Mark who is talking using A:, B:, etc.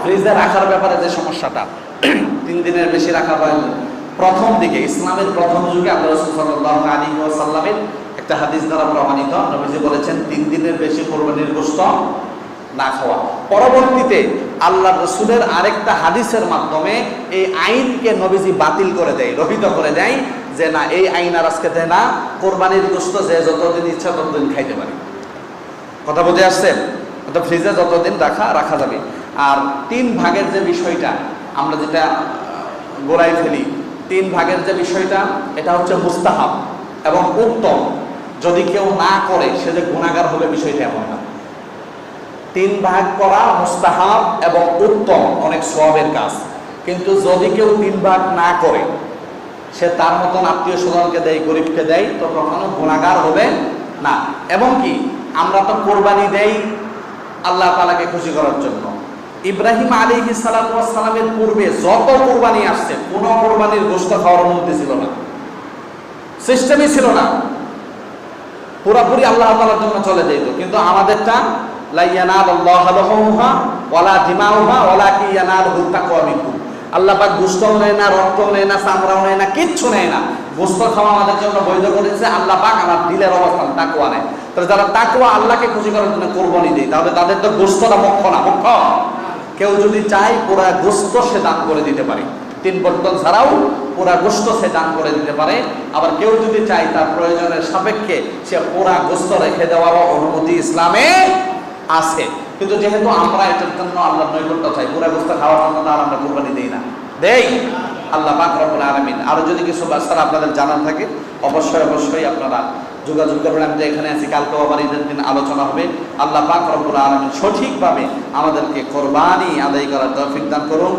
A: ফ্রিজে রাখার ব্যাপারে যে সমস্যাটা, 3 দিনের বেশি রাখা হয় প্রথম দিকে, ইসলামের প্রথম যুগে আল্লাহ রাসূল সাল্লাল্লাহু আলাইহি ওয়াসাল্লামের একটা হাদিস দ্বারা প্রমাণিত, নবীজি বলেছেন 3 দিনের বেশি কুরবানির গোশত না খাওয়া। পরবর্তীতে আল্লাহ রসুলের আরেকটা হাদিসের মাধ্যমে এই আইনকে নবীজি বাতিল করে দেয়, রহিত করে দেয়, যে না এই আইন আর আজকে দেয় না, কোরবানির গোশত যে যতদিন ইচ্ছা ততদিন খাইতে পারে। কথা বুঝে আসছে? তো ফ্রিজে যতদিন রাখা যাবে। আর 3 ভাগের যে বিষয়টা আমরা যেটা গোড়াই ফেলি, 3 ভাগের যে বিষয়টা, এটা হচ্ছে মুস্তাহাব এবং উত্তম। যদি কেউ না করে সে যে গুনাহগার হবে বিষয়টা এমন না। 3 ভাগ করা মুস্তাহাব এবং উত্তম, অনেক সওয়াবের কাজ। কিন্তু যদি কেউ 3 ভাগ না করে, সে তার মতন আত্মীয় স্বজনকে দেয়, গরিবকে দেয়, তো কখনো গুনাহগার হবে না। এবং কি আমরা তো কোরবানি দেই আল্লাহ তাআলাকে খুশি করার জন্য। ইব্রাহিম আলাইহিস সালাতু ওয়াস সালামের পূর্বে যত কোরবানি আসছে, কোনো কোরবানির গোশত খাওয়ার অনুমতি ছিল না, সিস্টেমই ছিল না, পুরোপুরি আল্লাহ তাআলার জন্য চলে যেত। কিন্তু আমাদেরটা লা ইয়ানালুল্লাহু লাহুমহা ওয়ালা দিমাউহা ওয়ালাকিন ইয়ানালুহুত তাকওয়া মিনকুম। আল্লাহ পাক গোশতও নেয় না, রক্তও নেয় না, চামড়াও নেয় না, কিচ্ছু নেয় না। গোশত খাওয়া আমাদের জন্য বৈধ করেছে আল্লাহ পাক, আমার দিলের অবস্থান তাকওয়া নেয়। তাহলে যারা তাকওয়া আল্লাহকে খুশি করার জন্য কোরবানি দেয়, তাহলে তাদের তো গোশতটা মুখ্য না, মুখ্য কেউ যদি চায় পুরা গোশত সে দান করে দিতে পারে, 3 বর্তন ছাড়াও পুরা গোশত সে দান করে দিতে পারে। আবার কেউ যদি চায় তার প্রয়োজনের সাপেক্ষে সে পুরা গোশত রেখে দেওয়ারও অনুমতি ইসলামে আছে। কিন্তু যেহেতু আমরা এটার জন্য আল্লাহর নৈকট্য চাই, পুরা গোশত খাওয়ার জন্য আর আমরা কুরবানি দেই না, দেই আল্লাহ পাক রব্বুল আলামিন। আরো যদি কিছু বাচ্চারা আপনাদের জানার থাকে অবশ্যই আপনারা যোগাযোগ করবেন। আমি যে এখানে আছি, কালকে আবার ঈদের দিন আলোচনা হবে। আল্লাহ পাক রব্বুল আলামিন সঠিকভাবে আমাদেরকে কোরবানি আদায় করার তৌফিক দান করুন।